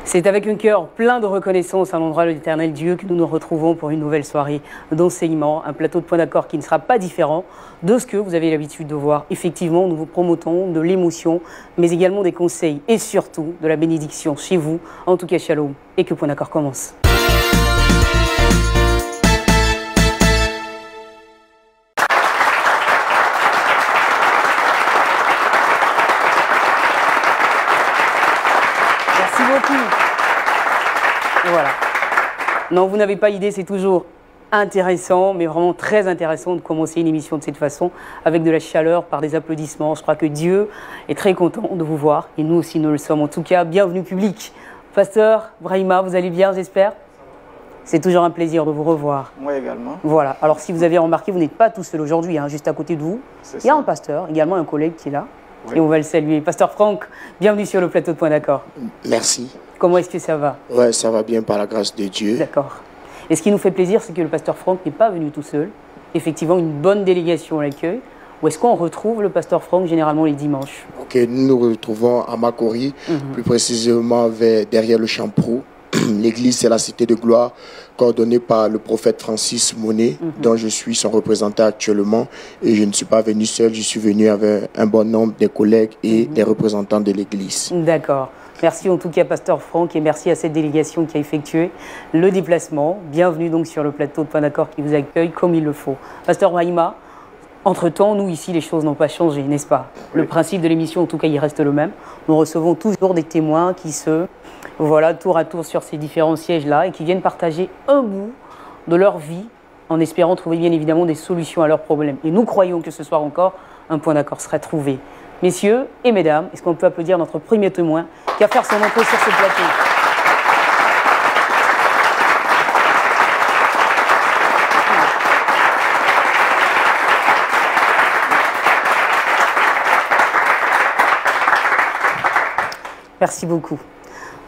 C'est avec un cœur plein de reconnaissance à l'endroit de l'Éternel Dieu que nous nous retrouvons pour une nouvelle soirée d'enseignement, un plateau de points d'accord qui ne sera pas différent de ce que vous avez l'habitude de voir. Effectivement, nous vous promotons de l'émotion, mais également des conseils et surtout de la bénédiction chez vous. En tout cas, shalom, et que Point d'accord commence. Merci beaucoup. Et voilà. Non, vous n'avez pas idée, c'est toujours intéressant, mais vraiment très intéressant de commencer une émission de cette façon, avec de la chaleur, par des applaudissements. Je crois que Dieu est très content de vous voir, et nous aussi nous le sommes. En tout cas, bienvenue public. Pasteur Brahima, vous allez bien, j'espère? C'est toujours un plaisir de vous revoir. Moi également. Voilà. Alors, si vous avez remarqué, vous n'êtes pas tout seul aujourd'hui, hein, juste à côté de vous. Il y a un pasteur, également un collègue qui est là. Oui. Et on va le saluer. Pasteur Franck, bienvenue sur le plateau de Point d'accord. Merci. Comment est-ce que ça va? Ouais, ça va bien par la grâce de Dieu. D'accord. Et ce qui nous fait plaisir, c'est que le pasteur Franck n'est pas venu tout seul. Effectivement, une bonne délégation à l'accueil. Où est-ce qu'on retrouve le pasteur Franck généralement les dimanches? Ok, nous nous retrouvons à Makori, plus précisément derrière le Champrou. L'église, c'est la cité de gloire, coordonnée par le prophète Francis Monet, dont je suis son représentant actuellement. Et je ne suis pas venu seul, je suis venu avec un bon nombre de collègues et des représentants de l'église. D'accord. Merci en tout cas, pasteur Franck, et merci à cette délégation qui a effectué le déplacement. Bienvenue donc sur le plateau de Point d'accord qui vous accueille comme il le faut. Pasteur Brahima, entre-temps, nous ici, les choses n'ont pas changé, n'est-ce pas? Oui. Le principe de l'émission, en tout cas, il reste le même. Nous recevons toujours des témoins qui voilà, tour à tour sur ces différents sièges-là et qui viennent partager un bout de leur vie en espérant trouver bien évidemment des solutions à leurs problèmes. Et nous croyons que ce soir encore, un point d'accord sera trouvé. Messieurs et mesdames, est-ce qu'on peut applaudir notre premier témoin qui va faire son entrée sur ce plateau? Merci beaucoup.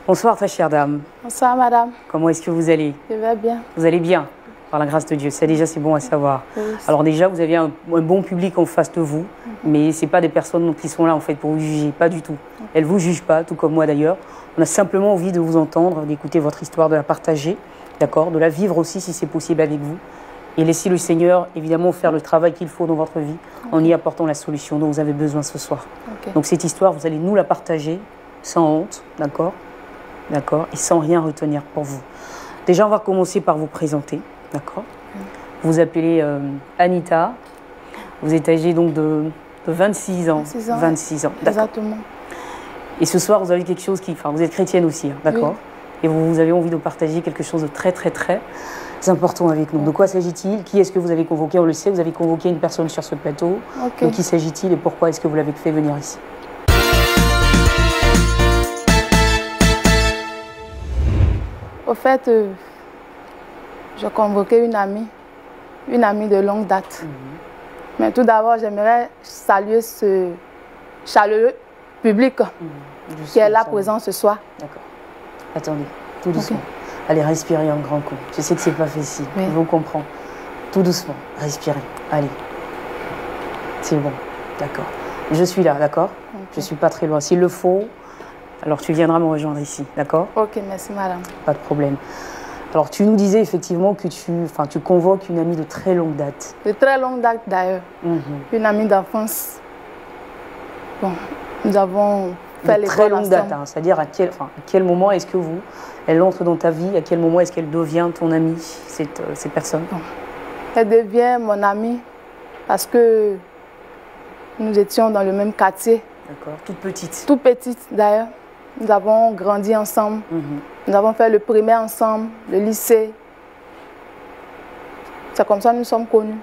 Bonsoir, très chère dame. Bonsoir, madame. Comment est-ce que vous allez? Je vais bien. Vous allez bien? Par la grâce de Dieu. Ça, déjà, c'est bon à savoir. Oui. Alors déjà, vous avez un bon public en face de vous, mais ce n'est pas des personnes qui sont là, en fait, pour vous juger. Pas du tout. Elles ne vous jugent pas, tout comme moi, d'ailleurs. On a simplement envie de vous entendre, d'écouter votre histoire, de la partager, d'accord, de la vivre aussi, si c'est possible, avec vous. Et laisser le Seigneur, évidemment, faire le travail qu'il faut dans votre vie, en y apportant la solution dont vous avez besoin ce soir. Donc cette histoire, vous allez nous la partager sans honte, d'accord? D'accord, et sans rien retenir pour vous. Déjà, on va commencer par vous présenter, d'accord? Vous vous appelez Anita, vous êtes âgée donc de 26 ans. 26 ans, d'accord. Exactement. Et ce soir, vous avez quelque chose qui... Enfin, vous êtes chrétienne aussi, hein, d'accord? Oui. Et vous avez envie de partager quelque chose de très, très, très important avec nous. De quoi s'agit-il? Qui est-ce que vous avez convoqué? On le sait, vous avez convoqué une personne sur ce plateau. De qui s'agit-il et pourquoi est-ce que vous l'avez fait venir ici? Au fait, j'ai convoqué une amie de longue date. Mais tout d'abord, j'aimerais saluer ce chaleureux public qui est là présent ce soir. D'accord. Attendez, tout doucement. Allez, respirez un grand coup. Je sais que c'est pas facile, je vous comprends. Tout doucement, respirez. Allez. C'est bon, d'accord. Je suis là, d'accord? Je suis pas très loin. S'il le faut... Alors, tu viendras me rejoindre ici, d'accord? Ok, merci madame. Pas de problème. Alors, tu nous disais effectivement que tu convoques une amie de très longue date. De très longue date d'ailleurs. Une amie d'enfance. Bon, nous avons fait les très longue date, hein, c'est-à-dire à quel moment est-ce que elle entre dans ta vie? À quel moment est-ce qu'elle devient ton amie, cette personne? Bon. Elle devient mon amie parce que nous étions dans le même quartier. D'accord, toute petite. Toute petite d'ailleurs. Nous avons grandi ensemble, nous avons fait le primaire ensemble, le lycée. C'est comme ça que nous sommes connus.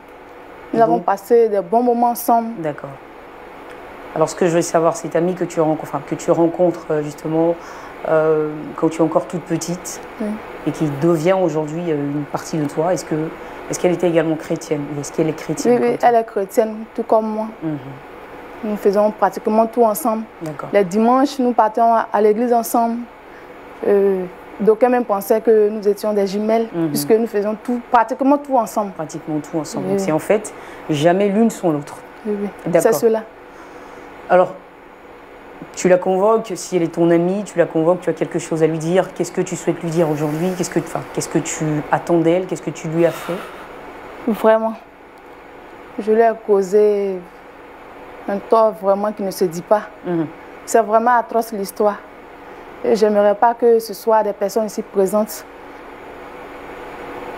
Nous avons passé des bons moments ensemble. D'accord. Alors ce que je veux savoir, cette amie que tu rencontres justement quand tu es encore toute petite et qui devient aujourd'hui une partie de toi, est-ce qu'elle était également chrétienne? Est-ce qu'elle est chrétienne? Oui, elle est chrétienne, tout comme moi. Nous faisons pratiquement tout ensemble. Les dimanches, nous partions à l'église ensemble. D'aucuns même pensaient que nous étions des jumelles, puisque nous faisions pratiquement tout ensemble. Pratiquement tout ensemble. Oui. C'est en fait jamais l'une sans l'autre. Oui, c'est cela. Alors, Tu la convoques, si elle est ton amie, tu la convoques, tu as quelque chose à lui dire. Qu'est-ce que tu souhaites lui dire aujourd'hui? Qu'est-ce que tu attends d'elle? Qu'est-ce que tu lui as fait? Vraiment. Je lui ai causé un tort vraiment qui ne se dit pas. C'est vraiment atroce l'histoire. Et je n'aimerais pas que ce soit des personnes ici présentes.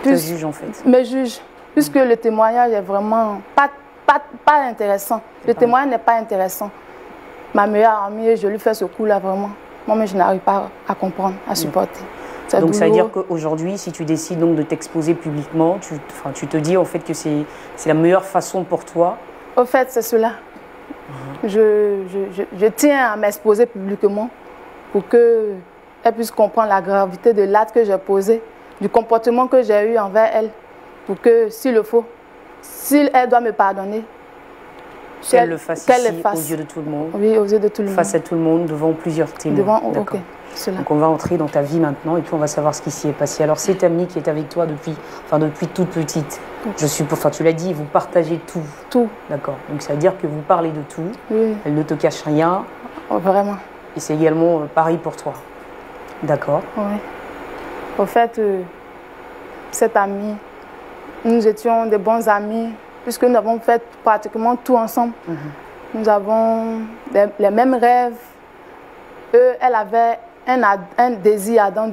Te juge en fait. Me juge. Puisque le témoignage est vraiment pas intéressant. Le témoignage n'est pas intéressant. Ma meilleure amie, je lui fais ce coup-là vraiment. Moi-même, je n'arrive pas à comprendre, à supporter. Donc ça veut dire qu'aujourd'hui, si tu décides donc de t'exposer publiquement, tu te dis en fait que c'est la meilleure façon pour toi. Au fait, c'est cela. Je tiens à m'exposer publiquement pour qu'elle puisse comprendre la gravité de l'acte que j'ai posé, du comportement que j'ai eu envers elle, pour que, s'il le faut, si elle doit me pardonner, qu'elle le fasse ici, aux yeux de tout le monde. Oui, aux yeux de tout le monde. Face à tout le monde, devant plusieurs témoins. D'accord. Donc on va entrer dans ta vie maintenant et puis on va savoir ce qui s'y est passé. Alors cette amie qui est avec toi depuis toute petite, je suppose, tu l'as dit, vous partagez tout. Tout. D'accord. Donc ça veut dire que vous parlez de tout. Oui. Elle ne te cache rien. Oh, vraiment. Et c'est également pareil pour toi. D'accord. Oui. Au fait, cette amie, nous étions des bons amis puisque nous avons fait pratiquement tout ensemble. Nous avons les mêmes rêves. Elle avait un désir ardent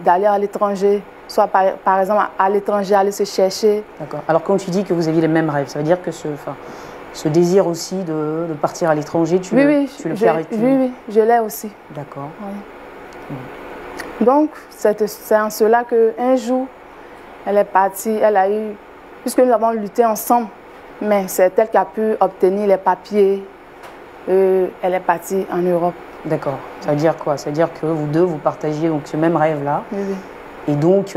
d'aller à l'étranger, soit par exemple à l'étranger, aller se chercher. D'accord. Alors quand tu dis que vous aviez les mêmes rêves, ça veut dire que ce désir aussi de partir à l'étranger, tu le fais arrêter? Oui, je l'ai aussi. D'accord. Oui. Donc c'est en cela qu'un jour, elle est partie, elle a eu, puisque nous avons lutté ensemble, mais c'est elle qui a pu obtenir les papiers, elle est partie en Europe. D'accord. Ça veut dire quoi? Ça veut dire que vous deux, vous partagiez donc ce même rêve-là. Oui. Et donc,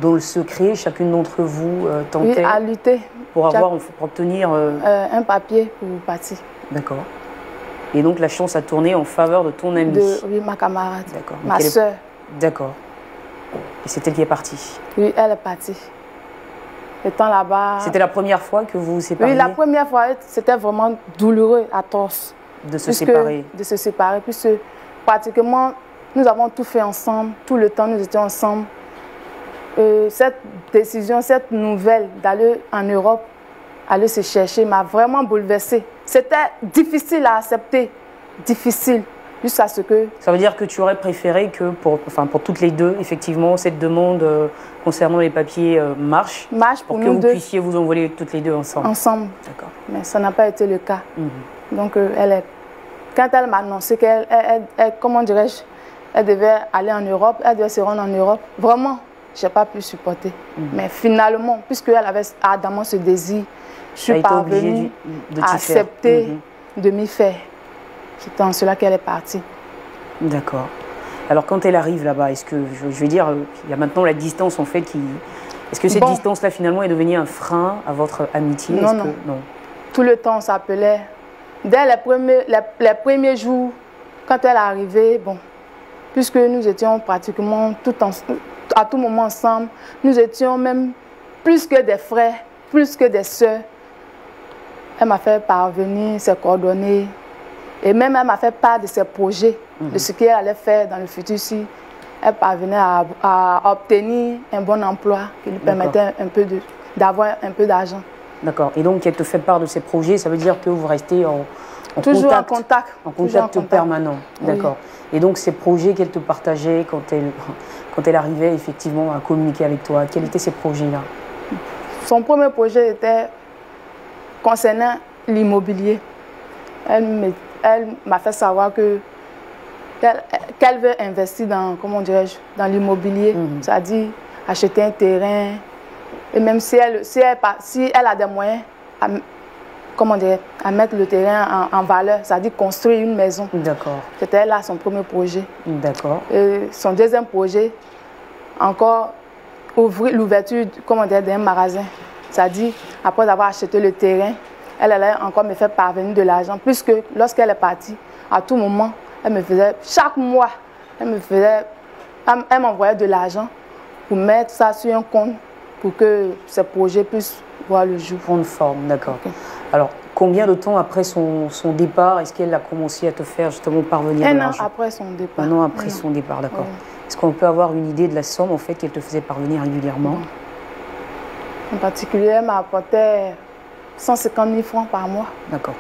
dans le secret, chacune d'entre vous tentait à lutter pour obtenir un papier pour partir. D'accord. Et donc, la chance a tourné en faveur de ton amie. Oui, ma camarade. D'accord. Ma soeur. D'accord. Et c'est elle qui est partie? Oui, elle est partie. Étant là-bas... C'était la première fois que vous vous sépariez? Oui, la première fois, c'était vraiment douloureux à torse. De se séparer? De se séparer, puisque pratiquement, nous avons tout fait ensemble, tout le temps, nous étions ensemble. Cette décision, cette nouvelle d'aller en Europe, aller se chercher, m'a vraiment bouleversée. C'était difficile à accepter, difficile, jusqu'à ce que... Ça veut dire que tu aurais préféré que, pour toutes les deux, effectivement, cette demande concernant les papiers marche pour que nous vous deux. puissiez vous envoler toutes les deux ensemble. Ensemble. D'accord. Mais ça n'a pas été le cas. Donc, quand elle m'a annoncé qu'elle, comment dirais-je, elle devait aller en Europe, elle devait se rendre en Europe, vraiment, je n'ai pas pu supporter. Mais finalement, puisqu'elle avait ardemment ce désir, je suis parvenue à accepter de m'y faire. C'est en cela qu'elle est partie. D'accord. Alors, quand elle arrive là-bas, est-ce que, je vais dire, il y a maintenant la distance en fait qui... Est-ce que cette distance-là, finalement, est devenue un frein à votre amitié? Non. Tout le temps, on s'appelait. Dès les premiers jours, quand elle est arrivée, puisque nous étions pratiquement à tout moment ensemble, nous étions même plus que des frères, plus que des sœurs. Elle m'a fait parvenir ses coordonnées et même elle m'a fait part de ses projets, de ce qu'elle allait faire dans le futur si elle parvenait à obtenir un bon emploi qui lui permettait d'avoir un peu d'argent. D'accord. Et donc, elle te fait part de ses projets, ça veut dire que vous restez toujours en contact. En contact permanent. D'accord. Oui. Et donc, ces projets qu'elle te partageait quand elle arrivait effectivement à communiquer avec toi, quels étaient ces projets-là? Son premier projet était concernant l'immobilier. Elle m'a fait savoir qu'elle veut investir dans l'immobilier, c'est-à-dire acheter un terrain. Et même si elle a des moyens à mettre le terrain en valeur, c'est-à-dire construire une maison. D'accord. C'était là son premier projet. D'accord. Et son deuxième projet, encore ouvrir l'ouverture d'un magasin. C'est-à-dire, après avoir acheté le terrain, elle allait encore me faire parvenir de l'argent. Puisque lorsqu'elle est partie, à tout moment, elle me faisait, chaque mois, elle m'envoyait de l'argent pour mettre ça sur un compte pour que ce projet puisse voir le jour. Prendre forme, d'accord. Okay. Alors, Combien de temps après son départ, est-ce qu'elle a commencé à te faire justement parvenir de l'argent? Un an après son départ. Un an après son départ, d'accord. Oui. Est-ce qu'on peut avoir une idée de la somme en fait qu'elle te faisait parvenir régulièrement? En particulier, elle m'apportait 150 000 francs par mois. D'accord.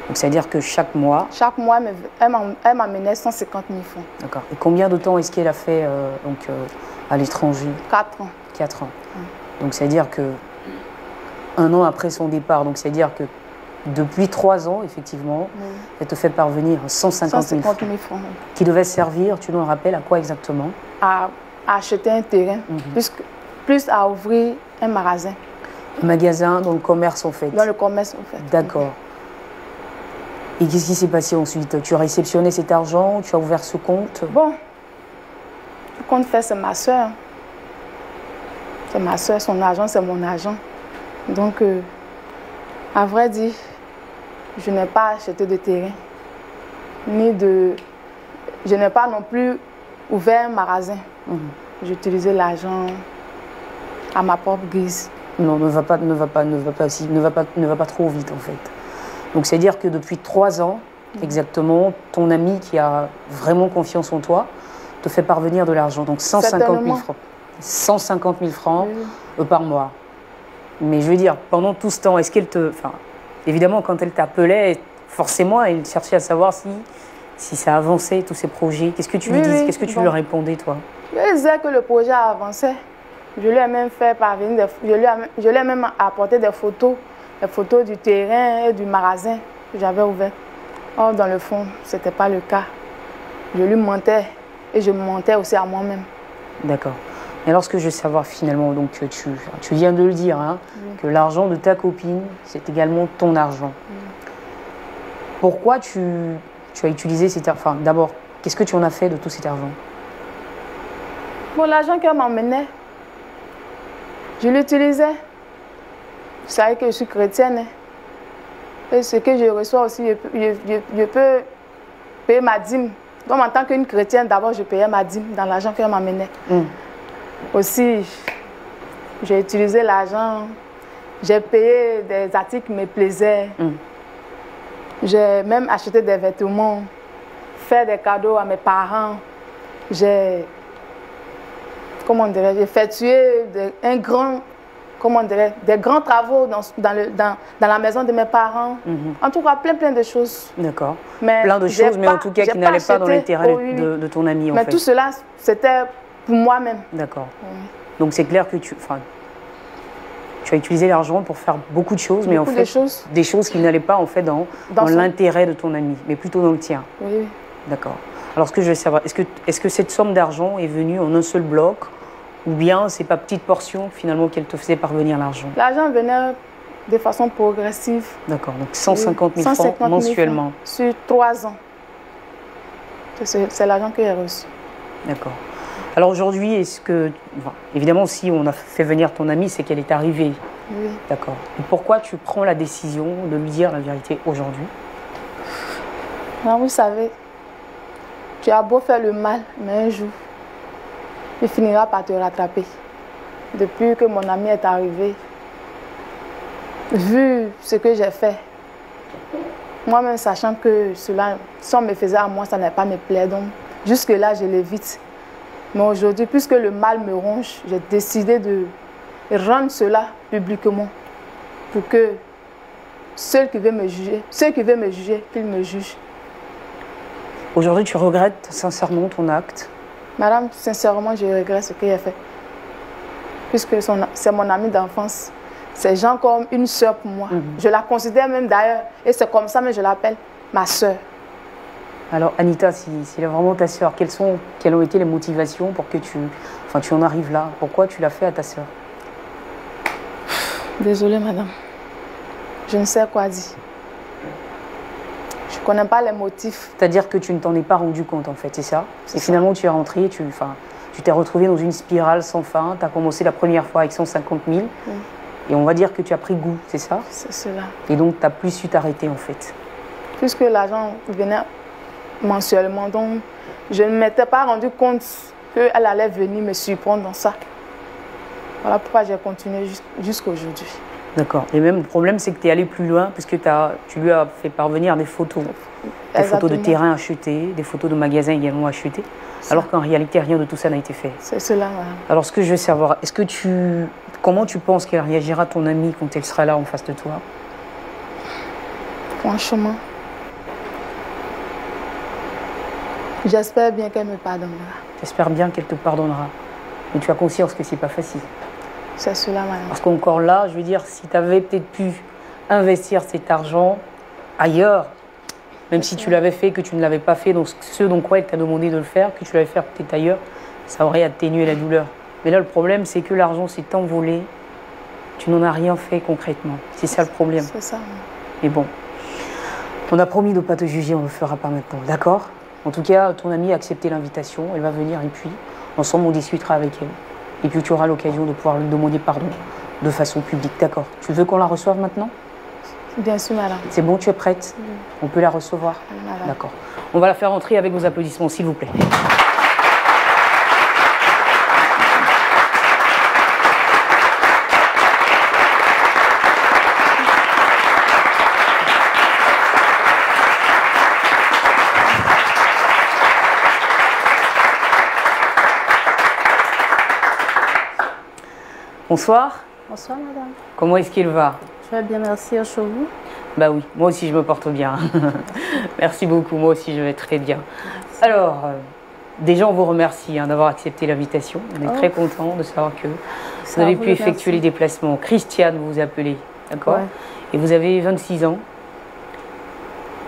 Donc c'est-à-dire que chaque mois... Chaque mois, elle m'amenait 150 000 francs. D'accord. Et combien de temps est-ce qu'elle a fait à l'étranger? 4 ans. 4 ans. Donc c'est-à-dire que un an après son départ, donc c'est-à-dire que depuis 3 ans, effectivement, elle te fait parvenir 150 000 francs. Qui devait servir, tu nous rappelles, à quoi exactement? À acheter un terrain, plus à ouvrir un magasin. Un magasin dans le commerce, en fait? Dans le commerce, en fait. D'accord. Et qu'est-ce qui s'est passé ensuite? Tu as réceptionné cet argent? Tu as ouvert ce compte? Bon, le compte fait, c'est ma soeur. C'est ma soeur, son argent, c'est mon argent. Donc, à vrai dire, je n'ai pas acheté de terrain, je n'ai pas non plus ouvert un magasin. J'ai l'argent à ma propre guise. Non, ne va pas trop vite en fait. Donc c'est-à-dire que depuis 3 ans, exactement, ton ami qui a vraiment confiance en toi te fait parvenir de l'argent. Donc 150 000 francs. 150 000 francs par mois. Mais je veux dire, pendant tout ce temps, est-ce qu'elle te... Enfin, évidemment, quand elle t'appelait, forcément, elle cherchait à savoir si ça avançait, tous ces projets. Qu'est-ce que tu lui disais? Qu'est-ce que tu lui répondais, toi? Je disais que le projet avançait. Je lui ai même fait parvenir, je lui ai même apporté des photos du terrain et du magasin que j'avais ouvert. Or, dans le fond, ce n'était pas le cas. Je lui mentais et je me mentais aussi à moi-même. D'accord. Et alors, ce que je veux savoir finalement, donc tu viens de le dire, hein, que l'argent de ta copine, c'est également ton argent. Pourquoi tu as utilisé cet argent? Enfin, d'abord, qu'est-ce que tu en as fait de tout cet argent? Bon, l'argent qu'elle m'emmenait, je l'utilisais. Vous savez que je suis chrétienne. Hein. Et ce que je reçois aussi, je peux payer ma dîme. Donc, en tant qu'une chrétienne, d'abord, je payais ma dîme dans l'argent qu'elle m'emmenait. Aussi, j'ai utilisé l'argent, j'ai payé des articles qui me plaisaient. J'ai même acheté des vêtements, fait des cadeaux à mes parents. J'ai effectué des grands travaux dans la maison de mes parents. En tout cas, plein de choses. D'accord. Plein de choses, mais en tout cas qui n'allaient pas dans l'intérêt de ton ami. Mais tout cela, c'était pour moi-même. D'accord. Donc c'est clair que tu as utilisé l'argent pour faire beaucoup de choses, mais en fait, des choses qui n'allaient pas en fait dans l'intérêt de ton ami, mais plutôt dans le tien. Oui. D'accord. Alors ce que je veux savoir, est-ce que cette somme d'argent est venue en un seul bloc, ou bien c'est pas petite portion finalement qu'elle te faisait parvenir l'argent? L'argent venait de façon progressive. D'accord, donc 150 000 francs mensuellement. Sur 3 ans. C'est l'argent que j'ai reçu. D'accord. Alors aujourd'hui, est-ce que... Enfin, évidemment, si on a fait venir ton amie, c'est qu'elle est arrivée. Oui. D'accord. Et pourquoi tu prends la décision de lui dire la vérité aujourd'hui? Non, vous savez, tu as beau faire le mal, mais un jour, il finira par te rattraper. Depuis que mon ami est arrivé, vu ce que j'ai fait, moi-même sachant que cela, si on me faisait à moi, ça n'allait pas me plaire. Donc, jusque-là, je l'évite. Mais aujourd'hui, puisque le mal me ronge, j'ai décidé de rendre cela publiquement pour que ceux qui veulent me juger, qu'ils me jugent. Aujourd'hui, tu regrettes sincèrement ton acte? Madame, sincèrement, je regrette ce que j'ai fait. Puisque c'est mon amie d'enfance. C'est genre comme une soeur pour moi. Je la considère même d'ailleurs, et c'est comme ça, mais je l'appelle ma soeur. Alors Anita, si elle est vraiment ta soeur, quelles ont été les motivations pour que tu en arrives là? Pourquoi tu l'as fait à ta soeur? Désolée madame, je ne sais quoi dire. Je ne connais pas les motifs. C'est-à-dire que tu ne t'en es pas rendu compte en fait, c'est ça? Et finalement tu es rentrée, tu t'es retrouvée dans une spirale sans fin. Tu as commencé la première fois avec 150 000 et on va dire que tu as pris goût, c'est ça? C'est cela. Et donc tu n'as plus su t'arrêter en fait. Puisque l'argent venait mensuellement, donc je ne m'étais pas rendu compte qu'elle allait venir me surprendre dans ça. Voilà pourquoi j'ai continué jusqu'à aujourd'hui. D'accord. Et même le problème, c'est que tu es allé plus loin parce que tu lui as fait parvenir des photos. Des photos de terrain achetés, des photos de magasins également achetés. Alors qu'en réalité, rien de tout ça n'a été fait. C'est cela, madame. Alors, ce que je veux savoir, comment tu penses qu'elle réagira, ton amie, quand elle sera là en face de toi? Franchement, j'espère bien qu'elle me pardonnera. J'espère bien qu'elle te pardonnera. Mais tu as conscience que c'est pas facile. C'est cela, madame. Parce qu'encore là, je veux dire, si tu avais peut-être pu investir cet argent ailleurs, même si tu l'avais fait, que tu ne l'avais pas fait, donc ce dont quoi elle t'a demandé de le faire, que tu l'avais fait peut-être ailleurs, ça aurait atténué la douleur. Mais là, le problème, c'est que l'argent s'est envolé. Tu n'en as rien fait concrètement. C'est ça le problème. C'est ça. Mais bon, on a promis de ne pas te juger, on ne le fera pas maintenant, d'accord? En tout cas, ton amie a accepté l'invitation, elle va venir et puis, ensemble, on discutera avec elle. Et puis, tu auras l'occasion de pouvoir lui demander pardon de façon publique, d'accord? Tu veux qu'on la reçoive maintenant? Bien sûr, madame. C'est bon, tu es prête? Oui. On peut la recevoir? Madame. D'accord. On va la faire entrer avec vos applaudissements, s'il vous plaît. Bonsoir. Bonsoir, madame. Comment est-ce qu'il va? Je vais bien, merci. Chez vous? Bah oui, moi aussi je me porte bien. Merci beaucoup, moi aussi je vais très bien. Alors, déjà on vous remercie d'avoir accepté l'invitation. On est très contents de savoir que vous avez pu effectuer les déplacements. Christiane, vous vous appelez, d'accord? Ouais. Et vous avez 26 ans.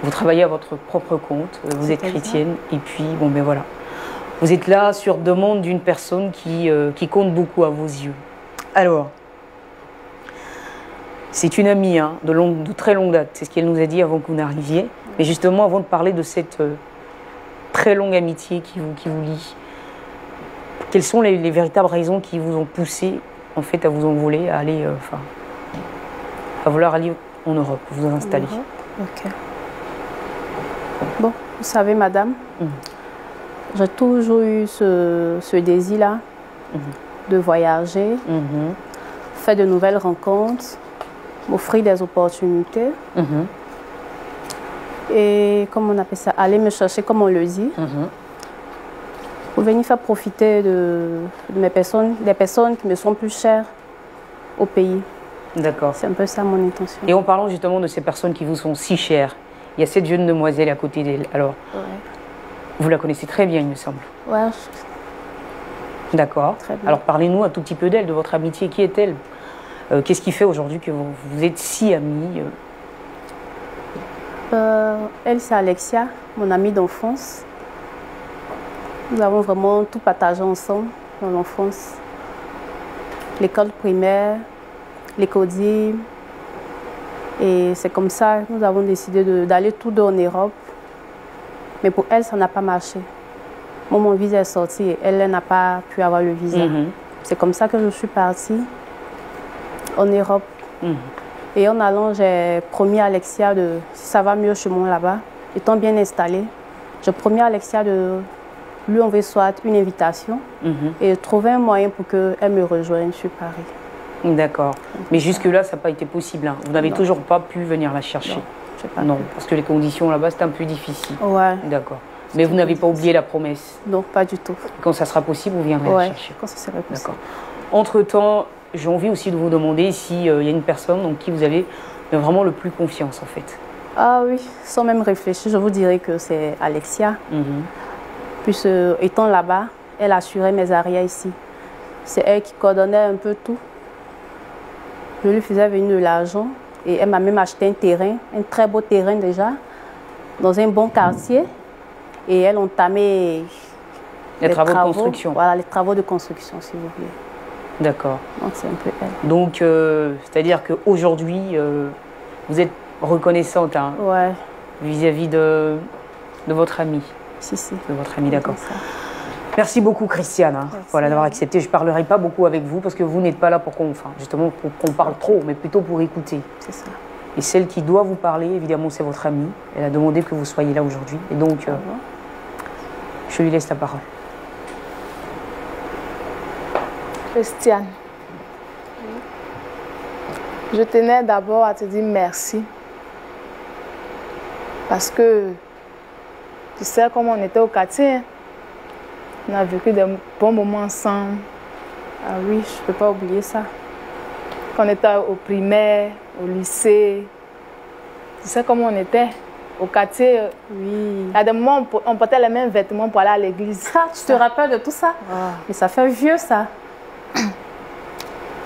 Vous travaillez à votre propre compte, vous êtes chrétienne. Et puis, bon ben voilà. Vous êtes là sur demande d'une personne qui compte beaucoup à vos yeux. Alors, c'est une amie de très longue date, c'est ce qu'elle nous a dit avant que vous n'arriviez. Mais justement, avant de parler de cette très longue amitié qui vous lie, quelles sont les véritables raisons qui vous ont poussé en fait à vous envoler, à aller, à vouloir aller en Europe, vous installer? Ok. Bon, vous savez, madame, j'ai toujours eu ce désir-là de voyager, faire de nouvelles rencontres, m'offrir des opportunités. Et comme on appelle ça, aller me chercher, comme on le dit, pour venir faire profiter des personnes qui me sont plus chères au pays. D'accord. C'est un peu ça mon intention. Et en parlant justement de ces personnes qui vous sont si chères, il y a cette jeune demoiselle à côté d'elle. Alors, vous la connaissez très bien, il me semble. Ouais. D'accord. Alors, parlez-nous un tout petit peu d'elle, de votre amitié. Qui est-elle? Qu'est-ce qui fait aujourd'hui que vous êtes si amis? Elle, c'est Alexia, mon amie d'enfance. Nous avons vraiment tout partagé ensemble dans l'enfance. L'école primaire, l'école. Et c'est comme ça que nous avons décidé d'aller tous deux en Europe. Mais pour elle, ça n'a pas marché. Moi, mon visa est sorti et elle n'a pas pu avoir le visa. C'est comme ça que je suis partie en Europe. Et en allant, j'ai promis à Alexia si ça va mieux chez moi là-bas, étant bien installée, j'ai promis à Alexia de lui envoyer soit une invitation et trouver un moyen pour qu'elle me rejoigne sur Paris. D'accord. Mais jusque-là, ça n'a pas été possible. Vous n'avez toujours pas pu venir la chercher? Non, parce que les conditions là-bas, c'est un peu difficile. Ouais. D'accord. Mais vous n'avez pas oublié la promesse? Non, pas du tout. Quand ça sera possible, vous viendrez la chercher? Quand ça sera possible. D'accord. Entre-temps, j'ai envie aussi de vous demander s'il y a une personne en qui vous avez vraiment le plus confiance, en fait. Ah oui, sans même réfléchir, je vous dirais que c'est Alexia. Puis, étant là-bas, elle assurait mes arrières ici. C'est elle qui coordonnait un peu tout. Je lui faisais venir de l'argent et elle m'a même acheté un terrain, un très beau terrain déjà, dans un bon quartier. Et elle entamait les travaux de construction. Voilà, les travaux de construction, s'il vous plaît. D'accord. Donc, c'est un peu elle. Donc, c'est-à-dire qu'aujourd'hui, vous êtes reconnaissante vis-à-vis de votre amie. Si. De votre amie, d'accord. Merci beaucoup, Christiane, voilà, d'avoir accepté. Je ne parlerai pas beaucoup avec vous parce que vous n'êtes pas là pour qu'on parle trop, mais plutôt pour écouter. C'est ça. Et celle qui doit vous parler, évidemment, c'est votre amie. Elle a demandé que vous soyez là aujourd'hui. Et donc, je lui laisse la parole. Christiane, Je tenais d'abord à te dire merci. Parce que tu sais comment on était au quartier. On a vécu des bons moments ensemble. Ah oui, je ne peux pas oublier ça. Quand on était au primaire, au lycée. Tu sais comment on était au quartier. Oui. À des moments, on portait les mêmes vêtements pour aller à l'église. Ah, tu te rappelles de tout ça? Mais ça fait vieux, ça.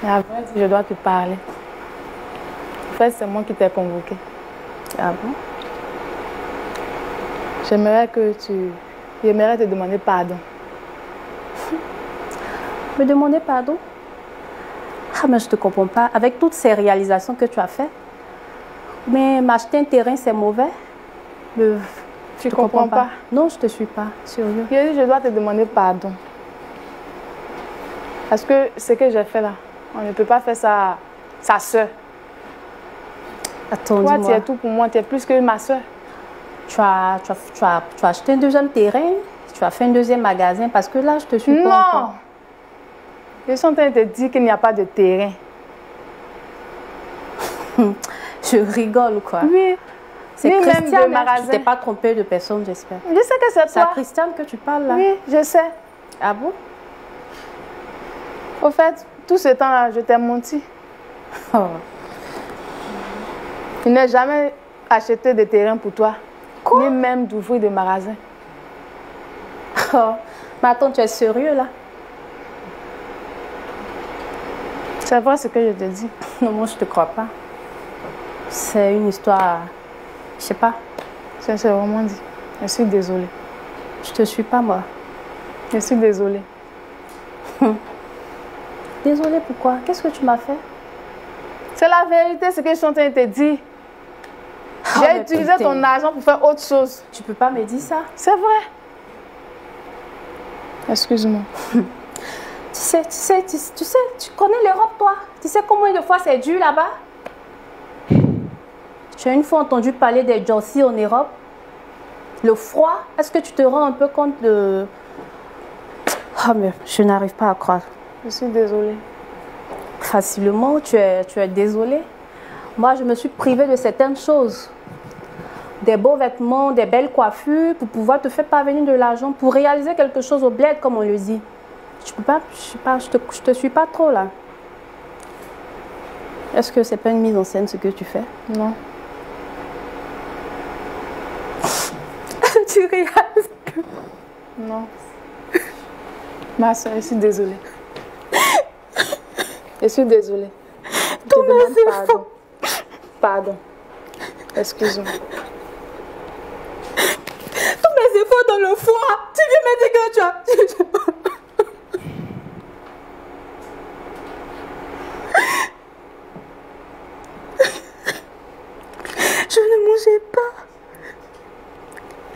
Mais avant, je dois te parler. En fait, c'est moi qui t'ai convoqué. Ah bon? J'aimerais te demander pardon. Me demander pardon? Ah, mais je ne te comprends pas. Avec toutes ces réalisations que tu as faites, mais m'acheter un terrain, c'est mauvais? Tu comprends pas? Non, je ne te suis pas. Sérieux. Je dois te demander pardon. Parce que ce que j'ai fait là, on ne peut pas faire ça à sa soeur. Attends, toi, dis-moi. tu es tout pour moi, tu es plus que ma soeur. Tu as acheté un deuxième terrain, tu as fait un deuxième magasin, parce que là, je te suis pas encore. Non! Je suis en train de te dire qu'il n'y a pas de terrain. Je rigole, quoi. Oui. C'est même Christiane, de magasin. Tu t'es pas trompée de personne, j'espère. Je sais que c'est toi. C'est à Christiane que tu parles, là? Oui, je sais. Ah bon? Au fait, tout ce temps-là, je t'ai menti. Oh. Je n'ai jamais acheté de terrain pour toi. Quoi? Ni même d'ouvrir de magasin. Oh. Mais attends, tu es sérieux, là? C'est vrai ce que je te dis. Non, moi, je te crois pas. C'est une histoire... Je sais pas. C'est vraiment dit. Je suis désolée. Je te suis pas, moi. Je suis désolée. Désolée, pourquoi? Qu'est-ce que tu m'as fait? C'est la vérité, ce que je suis en train de te dire. J'ai utilisé ton argent pour faire autre chose. Tu peux pas me dire ça? C'est vrai. Excuse-moi. Tu sais, tu connais l'Europe, toi? Tu sais combien de fois c'est dur là-bas? Tu as une fois entendu parler des Jossi en Europe? Le froid? Est-ce que tu te rends un peu compte de... Ah, mais je n'arrive pas à croire. Je suis désolée. Facilement, tu es désolée. Moi, je me suis privée de certaines choses. Des beaux vêtements, des belles coiffures pour pouvoir te faire parvenir de l'argent, pour réaliser quelque chose au bled, comme on le dit. Je peux pas, je te suis pas trop là. Est-ce que c'est pas une mise en scène ce que tu fais? Non. Tu réalises que... Non. Ma soeur, je suis désolée. Je suis désolée. Je te demande pardon. Pardon. Excuse-moi. Tous mes efforts dans le froid. Tu viens me dire que tu as... Je ne mangeais pas.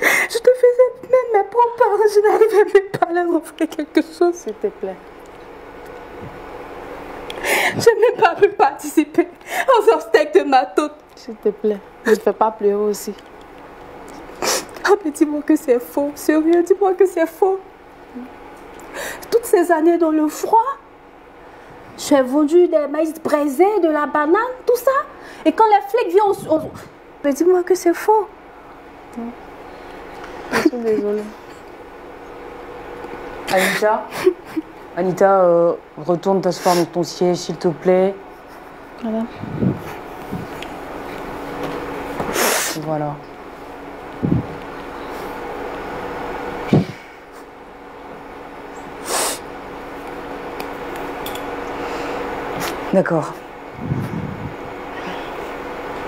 Je te faisais même mes propres parents. Je n'arrivais même pas à leur offrir quelque chose. S'il te plaît. Je n'ai même pas pu participer aux obstacles de ma tante. S'il te plaît. Ne te fais pas pleurer aussi. Ah, mais dis-moi que c'est faux. Sérieux, dis-moi que c'est faux. Toutes ces années dans le froid, j'ai vendu des maïs braisés, de la banane, tout ça. Et quand les flics viennent, mais dis-moi que c'est faux. Je suis désolée. Anita, retourne t'asseoir dans ton siège, s'il te plaît. Voilà. Voilà. D'accord.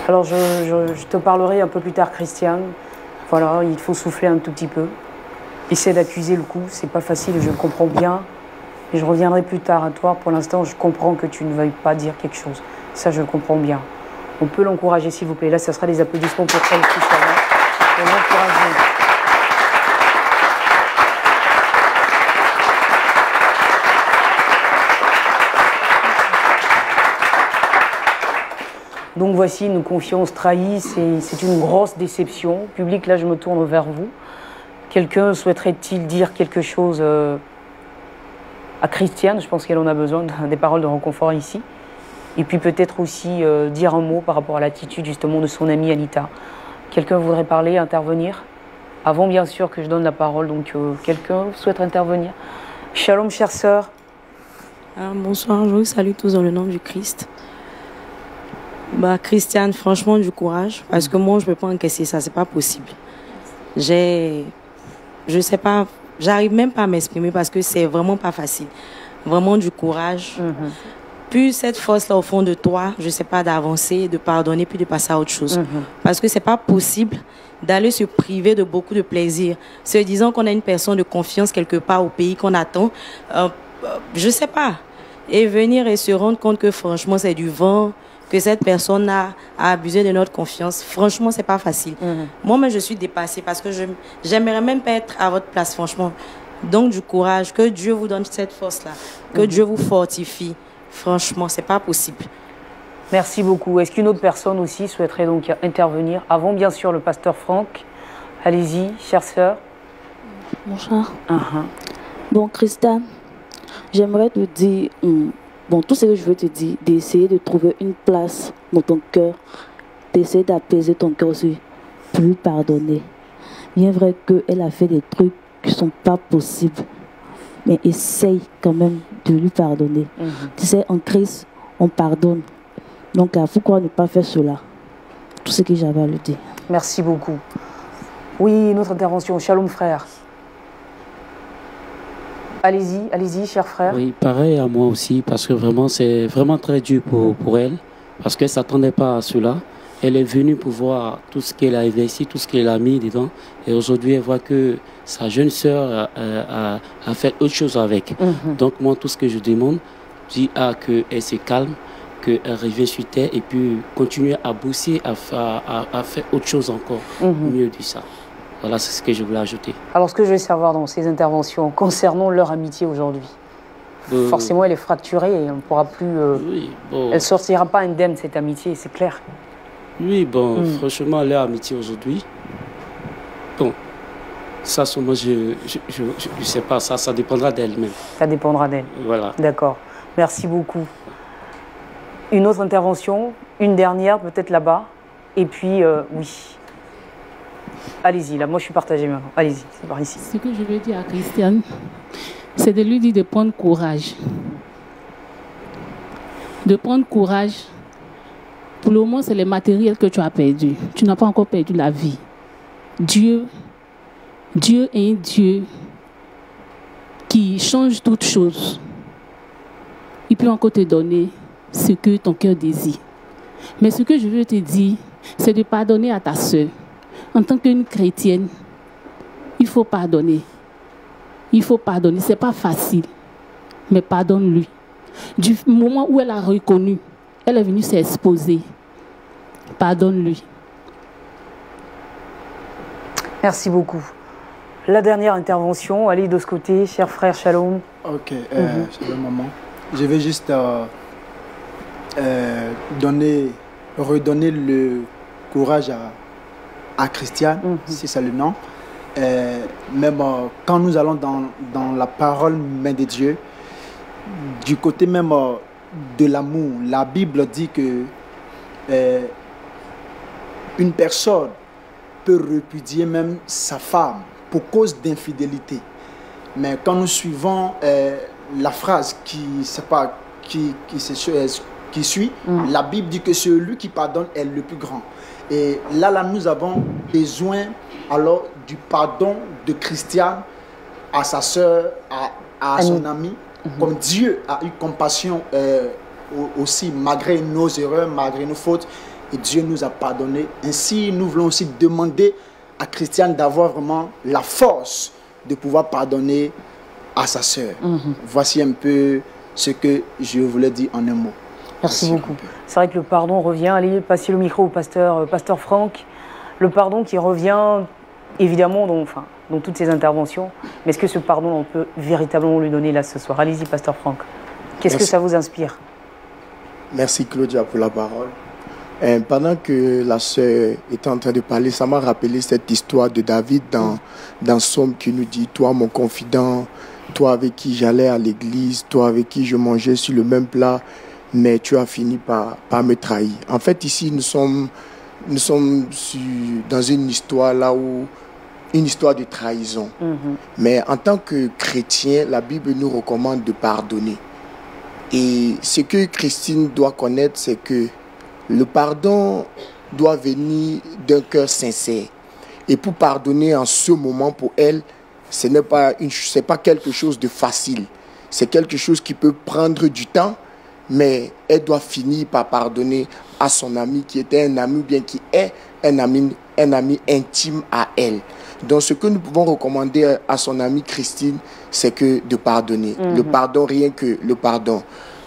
Alors, je te parlerai un peu plus tard, Christiane. Voilà, il faut souffler un tout petit peu. Essaie d'accuser le coup, c'est pas facile, je le comprends bien. Et je reviendrai plus tard à toi. Pour l'instant, je comprends que tu ne veuilles pas dire quelque chose. Ça, je le comprends bien. On peut l'encourager, s'il vous plaît. Là, ça sera des applaudissements pour elle, Christiane. Pour l'encourager. Donc voici, une confiance trahie, c'est une grosse déception. Public, là je me tourne vers vous. Quelqu'un souhaiterait-il dire quelque chose à Christiane? Je pense qu'elle en a besoin des paroles de réconfort ici. Et puis peut-être aussi dire un mot par rapport à l'attitude justement de son amie Anita. Quelqu'un voudrait parler, intervenir? Avant bien sûr que je donne la parole, donc quelqu'un souhaite intervenir? Shalom, chère sœur. Bonsoir, je vous salue tous dans le nom du Christ. Christiane, franchement, du courage, parce que moi, je ne peux pas encaisser ça, c'est pas possible. Je sais pas, j'arrive même pas à m'exprimer parce que c'est vraiment pas facile. Vraiment du courage. Puis cette force-là au fond de toi, je sais pas, d'avancer, de pardonner, puis de passer à autre chose. Parce que c'est pas possible d'aller se priver de beaucoup de plaisir, se disant qu'on a une personne de confiance quelque part au pays qu'on attend, je sais pas. Et venir et se rendre compte que franchement c'est du vent, que cette personne a abusé de notre confiance, franchement c'est pas facile. Moi-même je suis dépassée parce que j'aimerais même pas être à votre place, franchement. Donc du courage, que Dieu vous donne cette force-là, que Dieu vous fortifie. Franchement, c'est pas possible. Merci beaucoup. Est-ce qu'une autre personne aussi souhaiterait donc intervenir? Avant, bien sûr, le pasteur Franck. Allez-y, chère sœur. Bonsoir. Bon, Christiane, j'aimerais te dire, tout ce que je veux te dire, d'essayer de trouver une place dans ton cœur, d'essayer d'apaiser ton cœur aussi, pour lui pardonner. Bien vrai qu'elle a fait des trucs qui ne sont pas possibles, mais essaye quand même de lui pardonner. Tu sais, en Christ, on pardonne. Donc, pourquoi ne pas faire cela? Tout ce que j'avais à le dire. Merci beaucoup. Oui, une autre intervention. Shalom, frère. Allez-y, cher frère. Oui, pareil à moi aussi, parce que vraiment, c'est vraiment très dur pour elle, parce qu'elle ne s'attendait pas à cela. Elle est venue pour voir tout ce qu'elle a investi, tout ce qu'elle a mis dedans. Et aujourd'hui, elle voit que sa jeune sœur a fait autre chose avec. Donc moi, tout ce que je demande, je dis qu'elle se calme, qu'elle revienne sur terre et puis continue à bosser, à faire autre chose encore, mieux de ça. Voilà, c'est ce que je voulais ajouter. Alors, ce que je veux savoir dans ces interventions concernant leur amitié aujourd'hui, forcément, elle est fracturée et on ne pourra plus... elle ne sortira pas indemne, cette amitié, c'est clair. Oui, franchement, leur amitié aujourd'hui, ça, moi, je sais pas, ça dépendra d'elle-même. Ça dépendra d'elle. Voilà. D'accord. Merci beaucoup. Une autre intervention, une dernière, peut-être là-bas. Et puis, oui. Allez-y, là, moi, je suis partagée maintenant. Allez-y, c'est par ici. Ce que je veux dire à Christiane, c'est de lui dire de prendre courage. De prendre courage. Pour le moment, c'est le matériel que tu as perdu. Tu n'as pas encore perdu la vie. Dieu est un Dieu qui change toutes choses. Il peut encore te donner ce que ton cœur désire. Mais ce que je veux te dire, c'est de pardonner à ta sœur. En tant qu'une chrétienne, il faut pardonner. Il faut pardonner. Ce n'est pas facile. Mais pardonne-lui. Du moment où elle a reconnu, elle est venue s'exposer. Pardonne-lui. Merci beaucoup. La dernière intervention, allez de ce côté, cher frère Shalom. Ok, Shalom maman. Je vais juste redonner le courage à Christiane, si c'est le nom. Même quand nous allons dans la parole même de Dieu, du côté même de l'amour, la Bible dit que une personne peut répudier même sa femme pour cause d'infidélité. Mais quand nous suivons la phrase qui suit, la Bible dit que celui qui pardonne est le plus grand. Et là, nous avons besoin alors du pardon de Christiane à sa sœur, à son ami, comme Dieu a eu compassion aussi, malgré nos erreurs, malgré nos fautes, et Dieu nous a pardonné. Ainsi, nous voulons aussi demander à Christiane d'avoir vraiment la force de pouvoir pardonner à sa sœur. Voici un peu ce que je voulais dire en un mot. Merci beaucoup. C'est vrai que le pardon revient. Allez, passez le micro au pasteur Franck. Le pardon qui revient, évidemment, dans toutes ces interventions. Mais est-ce que ce pardon, on peut véritablement lui donner là ce soir? Allez-y, pasteur Franck. Qu'est-ce que ça vous inspire? Merci Claudia pour la parole. Pendant que la sœur était en train de parler, ça m'a rappelé cette histoire de David dans Somme qui nous dit « Toi, mon confident, toi avec qui j'allais à l'église, toi avec qui je mangeais sur le même plat, mais tu as fini par me trahir. En fait, ici, nous sommes dans une histoire là où une histoire de trahison. Mais en tant que chrétien, la Bible nous recommande de pardonner. Et ce que Christine doit connaître, c'est que le pardon doit venir d'un cœur sincère. Et pour pardonner en ce moment, pour elle, ce n'est pas quelque chose de facile. C'est quelque chose qui peut prendre du temps, mais elle doit finir par pardonner à son ami qui était un ami ou bien qui est un ami intime à elle. Donc ce que nous pouvons recommander à son amie Christine, c'est que de pardonner. Le pardon, rien que le pardon.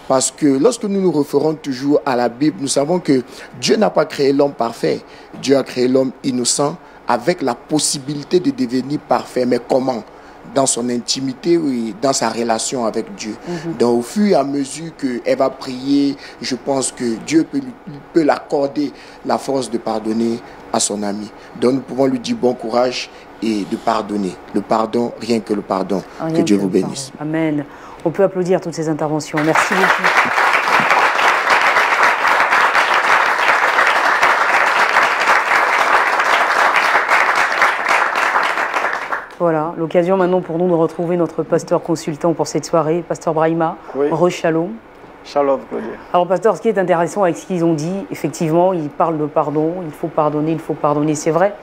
Parce que lorsque nous nous référons toujours à la Bible, nous savons que Dieu n'a pas créé l'homme parfait. Dieu a créé l'homme innocent avec la possibilité de devenir parfait. Mais comment? Dans son intimité, oui, dans sa relation avec Dieu. Donc au fur et à mesure qu'elle va prier, je pense que Dieu peut l'accorder la force de pardonner à son ami. Donc nous pouvons lui dire bon courage et de pardonner. Le pardon, rien que le pardon. Que Dieu vous bénisse. Amen. On peut applaudir toutes ces interventions. Merci beaucoup. Voilà, l'occasion maintenant pour nous de retrouver notre pasteur consultant pour cette soirée, pasteur Brahima. Oui. Shalom. Shalom, Claudia. Alors, pasteur, ce qui est intéressant avec ce qu'ils ont dit, effectivement, ils parlent de pardon, il faut pardonner, c'est vrai.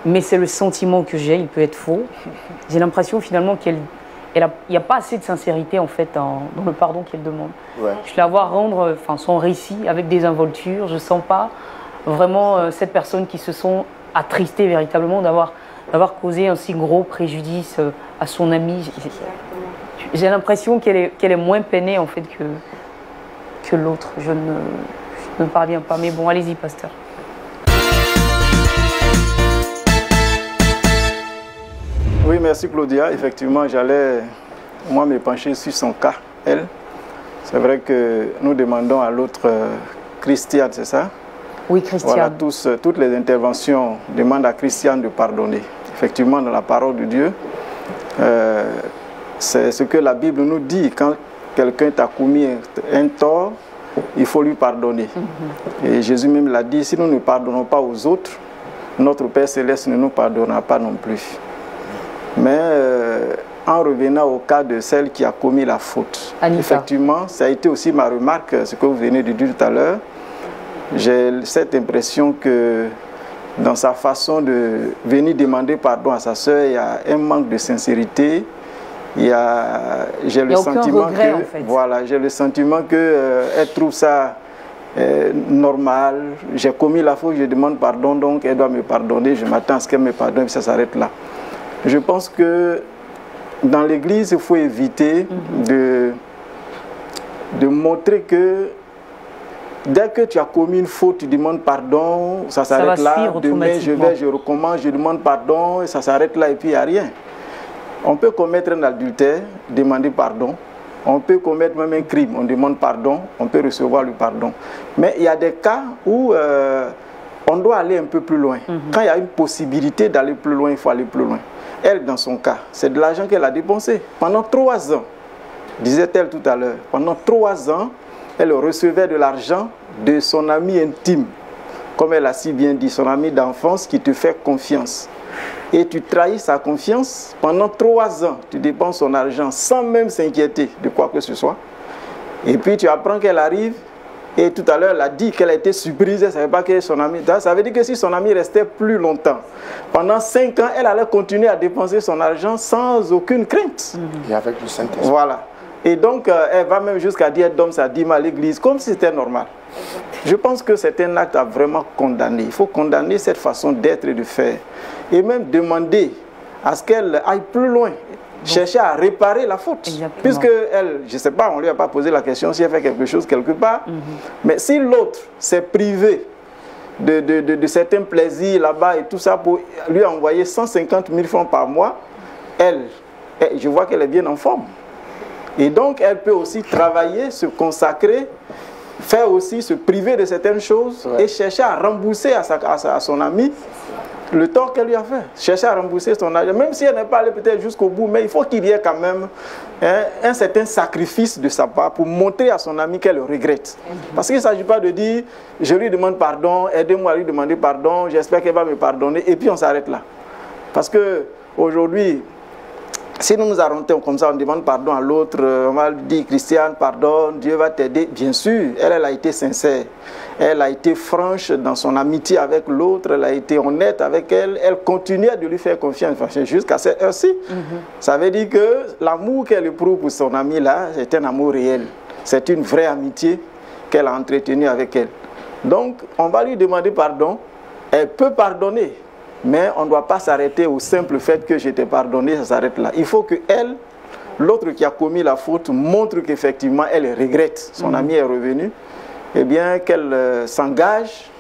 Mais c'est le sentiment que j'ai, il peut être faux. J'ai l'impression finalement qu'il n'y a pas assez de sincérité en fait dans le pardon qu'elle demande. Ouais. Je la vois rendre son récit avec des involtures. Je ne sens pas vraiment cette personne qui se sent attristée véritablement d'avoir causé un si gros préjudice à son ami. J'ai l'impression qu'elle est moins peinée en fait que l'autre. Je ne parviens pas. Mais bon, allez-y, pasteur. Oui, merci Claudia. Effectivement, j'allais moi me pencher sur son cas, elle. C'est vrai que nous demandons à l'autre Christiane, c'est ça? Oui, Christiane. Voilà, toutes les interventions demandent à Christiane de pardonner. Effectivement, dans la parole de Dieu, c'est ce que la Bible nous dit. Quand quelqu'un t'a commis un tort, il faut lui pardonner. Et Jésus même l'a dit, si nous ne pardonnons pas aux autres, notre Père Céleste ne nous pardonnera pas non plus. Mais en revenant au cas de celle qui a commis la faute, Anita. Effectivement, ça a été aussi ma remarque, ce que vous venez de dire tout à l'heure. J'ai cette impression que dans sa façon de venir demander pardon à sa sœur, il y a un manque de sincérité. J'ai le sentiment regret, en fait. Voilà, j'ai le sentiment que elle trouve ça normal. J'ai commis la faute, je demande pardon, donc elle doit me pardonner. Je m'attends à ce qu'elle me pardonne, et ça s'arrête là. Je pense que dans l'église, il faut éviter de montrer que dès que tu as commis une faute, tu demandes pardon, ça s'arrête là. Demain, je recommence, je demande pardon, et ça s'arrête là, et puis il n'y a rien. On peut commettre un adultère, demander pardon. On peut commettre même un crime, on demande pardon, on peut recevoir le pardon. Mais il y a des cas où on doit aller un peu plus loin. Quand il y a une possibilité d'aller plus loin, il faut aller plus loin. Elle, dans son cas, c'est de l'argent qu'elle a dépensé. Pendant 3 ans, disait-elle tout à l'heure, pendant 3 ans, elle recevait de l'argent de son ami intime. Comme elle a si bien dit, son ami d'enfance qui te fait confiance. Et tu trahis sa confiance. Pendant 3 ans, tu dépenses son argent sans même s'inquiéter de quoi que ce soit. Et puis tu apprends qu'elle arrive. Et tout à l'heure, elle a dit qu'elle a été surprise. Elle ne savait pas que son ami... Ça veut dire que si son ami restait plus longtemps, pendant 5 ans, elle allait continuer à dépenser son argent sans aucune crainte. Et avec le Saint-Esprit. Voilà. Et donc, elle va même jusqu'à dire, elle donne sa dîme à l'église, comme si c'était normal. Je pense que c'est un acte à vraiment condamner. Il faut condamner cette façon d'être et de faire. Et même demander à ce qu'elle aille plus loin. Chercher à réparer la faute. Exactement. Puisque elle, je ne sais pas, on ne lui a pas posé la question si elle fait quelque chose quelque part. Mais si l'autre s'est privé de certains plaisirs là-bas et tout ça pour lui envoyer 150 000 francs par mois, elle, je vois qu'elle est bien en forme. Et donc, elle peut aussi travailler, se consacrer, faire aussi se priver de certaines choses et chercher à rembourser à son ami le tort qu'elle lui a fait. Chercher à rembourser son argent, même si elle n'est pas allée peut-être jusqu'au bout, mais il faut qu'il y ait quand même un certain sacrifice de sa part pour montrer à son ami qu'elle le regrette. Parce qu'il ne s'agit pas de dire, je lui demande pardon, aidez-moi à lui demander pardon, j'espère qu'elle va me pardonner, et puis on s'arrête là. Parce que aujourd'hui, si nous nous arrêtons comme ça, on demande pardon à l'autre, on va dire, Christiane, pardon, Dieu va t'aider. Bien sûr, elle a été sincère. Elle a été franche dans son amitié avec l'autre, elle a été honnête avec elle. Elle continue de lui faire confiance jusqu'à cette heure-ci. Ça veut dire que l'amour qu'elle éprouve pour son ami là, c'est un amour réel. C'est une vraie amitié qu'elle a entretenue avec elle. Donc, on va lui demander pardon. Elle peut pardonner. Mais on ne doit pas s'arrêter au simple fait que je t'ai pardonné, ça s'arrête là. Il faut que elle, l'autre qui a commis la faute, montre qu'effectivement elle regrette. Son ami est revenu. Eh bien, qu'elle s'engage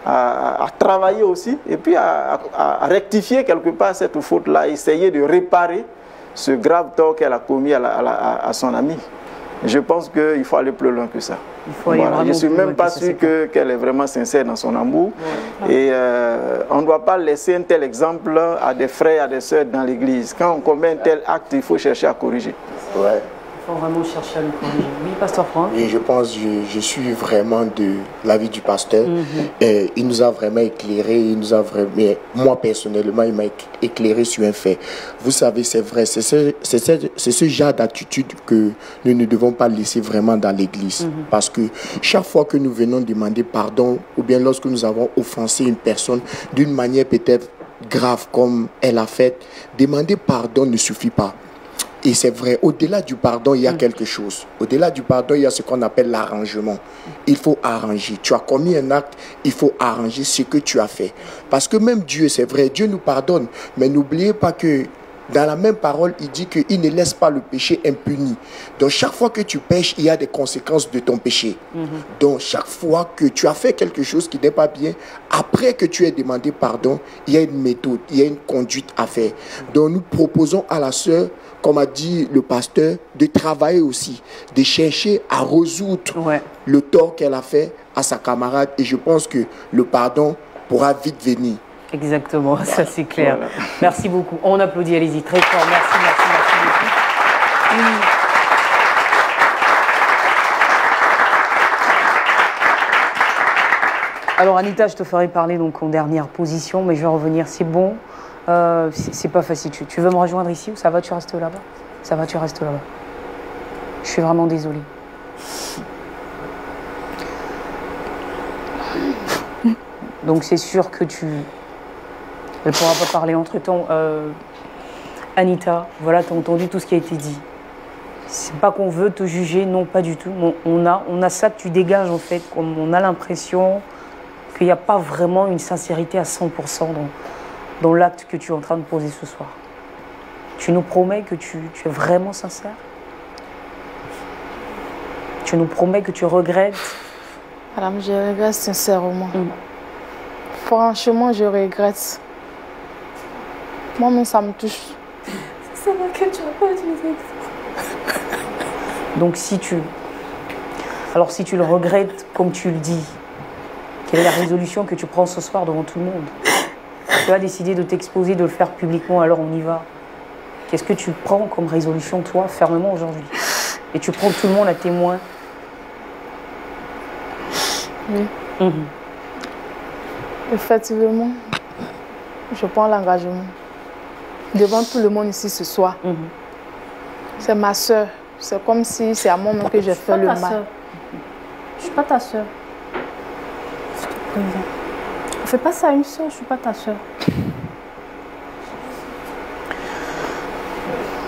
à travailler aussi et puis à rectifier quelque part cette faute-là, essayer de réparer ce grave tort qu'elle a commis à son ami. Je pense qu'il faut aller plus loin que ça. Voilà. Je ne suis même pas sûr qu'elle est vraiment sincère dans son amour. Et on ne doit pas laisser un tel exemple à des frères, à des sœurs dans l'église. Quand on commet un tel acte, il faut chercher à corriger. Ouais. Il faut vraiment chercher à le corriger. Oui, pasteur Franck. Oui, je pense, je suis vraiment de l'avis du pasteur. Et il nous a vraiment éclairé, moi personnellement, il m'a éclairé sur un fait. Vous savez, c'est vrai, c'est ce genre d'attitude que nous ne devons pas laisser vraiment dans l'église. Parce que chaque fois que nous venons demander pardon, ou bien lorsque nous avons offensé une personne d'une manière peut-être grave comme elle a fait, demander pardon ne suffit pas. Et c'est vrai, au-delà du pardon, il y a quelque chose. Au-delà du pardon, il y a ce qu'on appelle l'arrangement. Il faut arranger. Tu as commis un acte, il faut arranger ce que tu as fait. Parce que même Dieu, c'est vrai, Dieu nous pardonne. Mais n'oubliez pas que dans la même parole, il dit qu'il ne laisse pas le péché impuni. Donc chaque fois que tu pêches, il y a des conséquences de ton péché. Donc chaque fois que tu as fait quelque chose qui n'est pas bien, après que tu aies demandé pardon, il y a une méthode, il y a une conduite à faire. Donc nous proposons à la sœur, comme a dit le pasteur, de travailler aussi, de chercher à résoudre le tort qu'elle a fait à sa camarade. Et je pense que le pardon pourra vite venir. Exactement, ça c'est clair. Voilà. Merci beaucoup. On applaudit, allez-y, très fort. Merci beaucoup. Alors Anita, je te ferai parler donc en dernière position, mais je vais revenir, c'est bon. C'est pas facile. Tu veux me rejoindre ici ou ça va, tu restes là-bas? Ça va, tu restes là-bas. Je suis vraiment désolée. Donc c'est sûr que elle ne pourra pas parler entre-temps. Anita, voilà, tu as entendu tout ce qui a été dit. C'est pas qu'on veut te juger, non, pas du tout. On a ça que tu dégages, en fait. On a l'impression qu'il n'y a pas vraiment une sincérité à 100% dans l'acte que tu es en train de poser ce soir. Tu nous promets que tu es vraiment sincère? Tu nous promets que tu regrettes? Madame, je regrette sincèrement. Franchement, je regrette. Moi-même, ça me touche. C'est vrai que tu n'as pas utilisé. Donc, si tu le regrettes comme tu le dis, quelle est la résolution que tu prends ce soir devant tout le monde? Tu as décidé de t'exposer, de le faire publiquement, alors on y va. Qu'est-ce que tu prends comme résolution, toi, fermement aujourd'hui? Et tu prends tout le monde à témoin? Oui. Effectivement, je prends l'engagement. Devant tout le monde ici ce soir. C'est ma soeur. C'est comme si c'est à moi-même que j'ai fait le mal. Je ne suis pas ta soeur. Ne fais pas ça à une soeur, je ne suis pas ta soeur.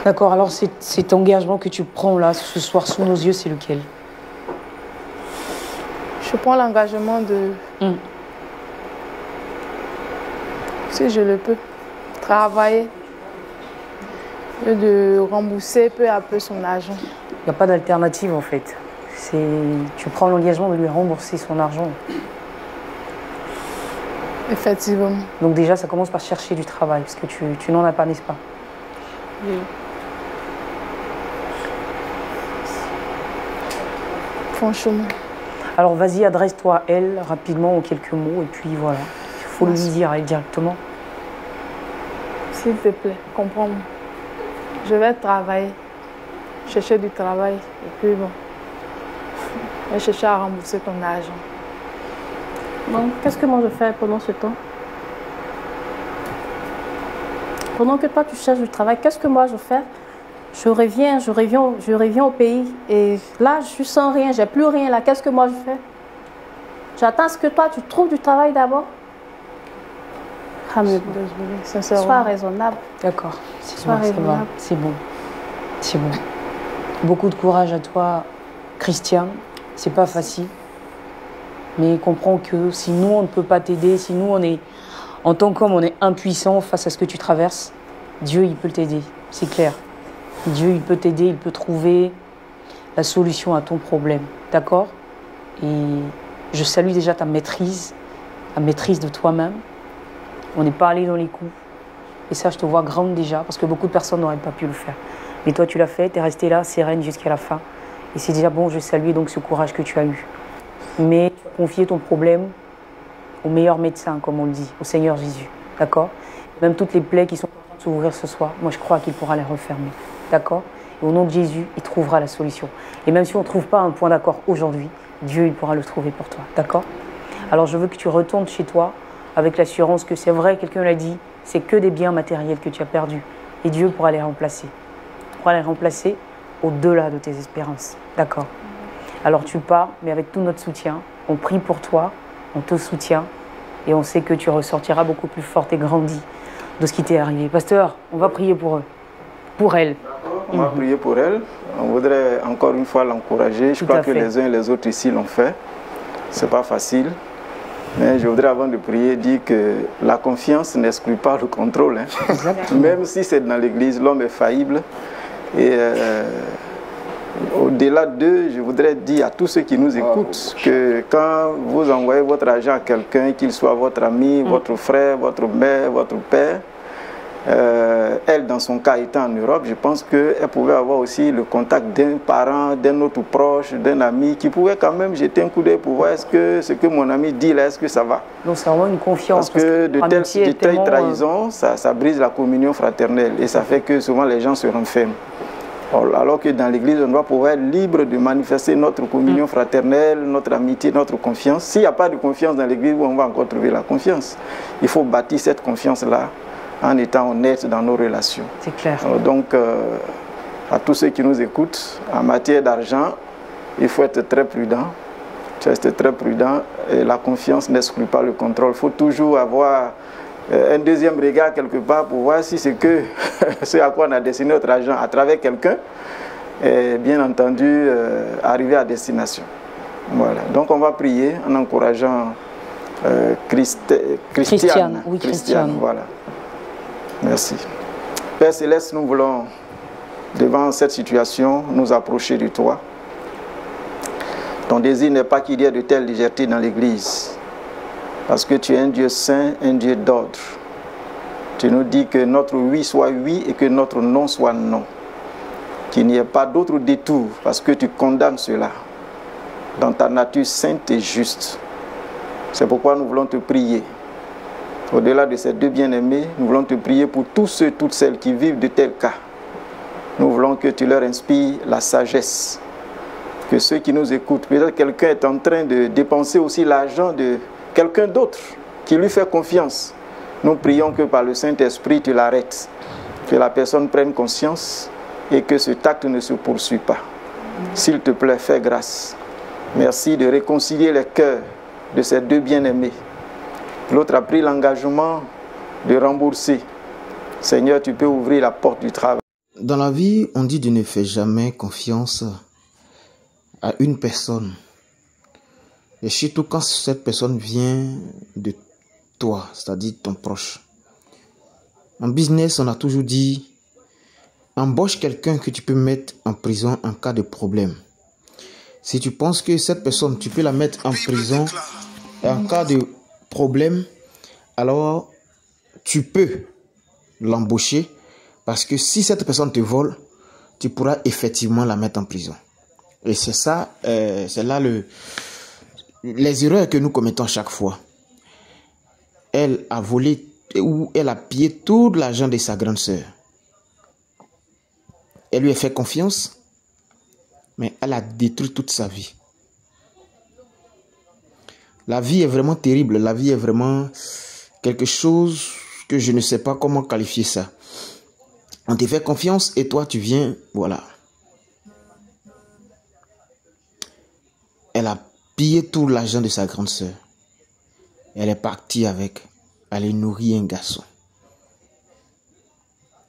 D'accord, alors cet engagement que tu prends là ce soir sous nos yeux, c'est lequel? Je prends l'engagement de, si je le peux, travailler et de rembourser peu à peu son argent. Il n'y a pas d'alternative en fait. Tu prends l'engagement de lui rembourser son argent. Effectivement. Donc déjà, ça commence par chercher du travail, parce que tu n'en as pas, n'est-ce pas? Oui. Franchement. Alors vas-y, adresse-toi à elle rapidement en quelques mots, et puis voilà. Il faut lui dire à elle directement. S'il te plaît, comprends-moi. Je vais travailler, chercher du travail, et puis bon, je vais chercher à rembourser ton argent. Donc, qu'est-ce que moi je fais pendant ce temps? Pendant que toi tu cherches du travail, qu'est-ce que moi je fais? Je reviens au pays et là je suis sans rien, j'ai plus rien là. Qu'est-ce que moi je fais? J'attends à ce que toi tu trouves du travail d'abord. Désolée, sincèrement. Sois raisonnable. D'accord, c'est bon, c'est bon. C'est bon. Beaucoup de courage à toi, Christiane. C'est pas facile. Mais comprends que si nous, on ne peut pas t'aider, si nous, on est, en tant qu'homme, on est impuissant face à ce que tu traverses, Dieu, il peut t'aider. C'est clair. Dieu, il peut t'aider, il peut trouver la solution à ton problème. D'accord? Et je salue déjà ta maîtrise, la maîtrise de toi-même. On n'est pas allé dans les coups. Et ça, je te vois grande déjà, parce que beaucoup de personnes n'auraient pas pu le faire. Mais toi, tu l'as fait, tu es restée là, sereine jusqu'à la fin. Et c'est déjà bon, je salue donc ce courage que tu as eu. Mais tu as confié ton problème au meilleur médecin, comme on le dit, au Seigneur Jésus. D'accord? Même toutes les plaies qui sont en train de s'ouvrir ce soir, moi je crois qu'il pourra les refermer. D'accord? Et au nom de Jésus, il trouvera la solution. Et même si on ne trouve pas un point d'accord aujourd'hui, Dieu, il pourra le trouver pour toi. D'accord? Alors je veux que tu retournes chez toi avec l'assurance que c'est vrai, quelqu'un l'a dit, c'est que des biens matériels que tu as perdus. Et Dieu pourra les remplacer. Il pourra les remplacer au-delà de tes espérances. D'accord? Alors tu pars, mais avec tout notre soutien. On prie pour toi, on te soutient. Et on sait que tu ressortiras beaucoup plus forte et grandie de ce qui t'est arrivé. Pasteur, on va prier pour eux. Pour elle. On va prier pour elle. On voudrait encore une fois l'encourager. Je crois que les uns et les autres ici l'ont fait. C'est pas facile. Mais je voudrais, avant de prier, dire que la confiance n'exclut pas le contrôle. Hein. Même si c'est dans l'église, l'homme est faillible. Et au-delà d'eux, je voudrais dire à tous ceux qui nous écoutent que quand vous envoyez votre argent à quelqu'un, qu'il soit votre ami, votre frère, votre mère, votre père, elle, dans son cas, étant en Europe, je pense qu'elle pouvait avoir aussi le contact d'un parent, d'un autre proche, d'un ami, qui pouvait quand même jeter un coup d'œil pour voir est-ce que ce que mon ami dit là, est-ce que ça va. Donc c'est vraiment une confiance. Parce que de telles trahisons, ça brise la communion fraternelle et ça fait que souvent les gens se renferment. Alors que dans l'église, on doit pouvoir être libre de manifester notre communion fraternelle, notre amitié, notre confiance. S'il n'y a pas de confiance dans l'église, on va encore trouver la confiance. Il faut bâtir cette confiance-là en étant honnête dans nos relations. C'est clair. Donc, à tous ceux qui nous écoutent, en matière d'argent, il faut être très prudent. Rester très prudent et la confiance n'exclut pas le contrôle. Il faut toujours avoir un deuxième regard quelque part pour voir si c'est que ce à quoi on a destiné notre argent à travers quelqu'un et bien entendu arriver à destination. Voilà. Donc on va prier en encourageant Christiane. Oui, Christiane. Voilà. Merci. Père Céleste, nous voulons, devant cette situation, nous approcher de toi. Ton désir n'est pas qu'il y ait de telle légèreté dans l'Église, parce que tu es un Dieu saint, un Dieu d'ordre. Tu nous dis que notre oui soit oui et que notre non soit non. Qu'il n'y ait pas d'autre détour, parce que tu condamnes cela dans ta nature sainte et juste. C'est pourquoi nous voulons te prier. Au-delà de ces deux bien-aimés, nous voulons te prier pour tous ceux, toutes celles qui vivent de tels cas. Nous voulons que tu leur inspires la sagesse. Que ceux qui nous écoutent, peut-être quelqu'un est en train de dépenser aussi l'argent de quelqu'un d'autre qui lui fait confiance. Nous prions que par le Saint-Esprit, tu l'arrêtes. Que la personne prenne conscience et que ce acte ne se poursuit pas. S'il te plaît, fais grâce. Merci de réconcilier les cœurs de ces deux bien-aimés. L'autre a pris l'engagement de rembourser. Seigneur, tu peux ouvrir la porte du travail. Dans la vie, on dit de ne faire jamais confiance à une personne. Et surtout quand cette personne vient de toi, c'est-à-dire ton proche. En business, on a toujours dit, embauche quelqu'un que tu peux mettre en prison en cas de problème. Si tu penses que cette personne, tu peux la mettre en prison en cas de problème, alors tu peux l'embaucher, parce que si cette personne te vole, tu pourras effectivement la mettre en prison. Et c'est ça, c'est là les erreurs que nous commettons chaque fois. Elle a volé où elle a pillé tout l'argent de sa grande sœur. Elle lui a fait confiance, mais elle a détruit toute sa vie. La vie est vraiment terrible. La vie est vraiment quelque chose que je ne sais pas comment qualifier ça. On te fait confiance et toi tu viens, voilà. Elle a pillé tout l'argent de sa grande sœur. Elle est partie avec. Elle a nourri un garçon.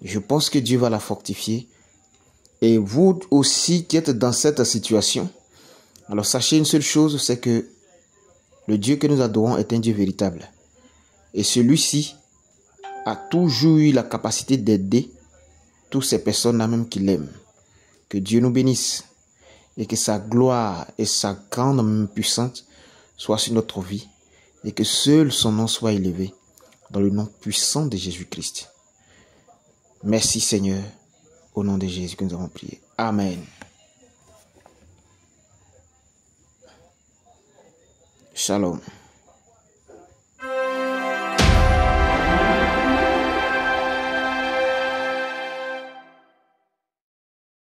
Je pense que Dieu va la fortifier. Et vous aussi qui êtes dans cette situation, alors sachez une seule chose, c'est que le Dieu que nous adorons est un Dieu véritable. Et celui-ci a toujours eu la capacité d'aider toutes ces personnes-là même qui l'aiment. Que Dieu nous bénisse et que sa gloire et sa grande puissance soient sur notre vie et que seul son nom soit élevé dans le nom puissant de Jésus-Christ. Merci Seigneur, au nom de Jésus que nous avons prié. Amen. Shalom.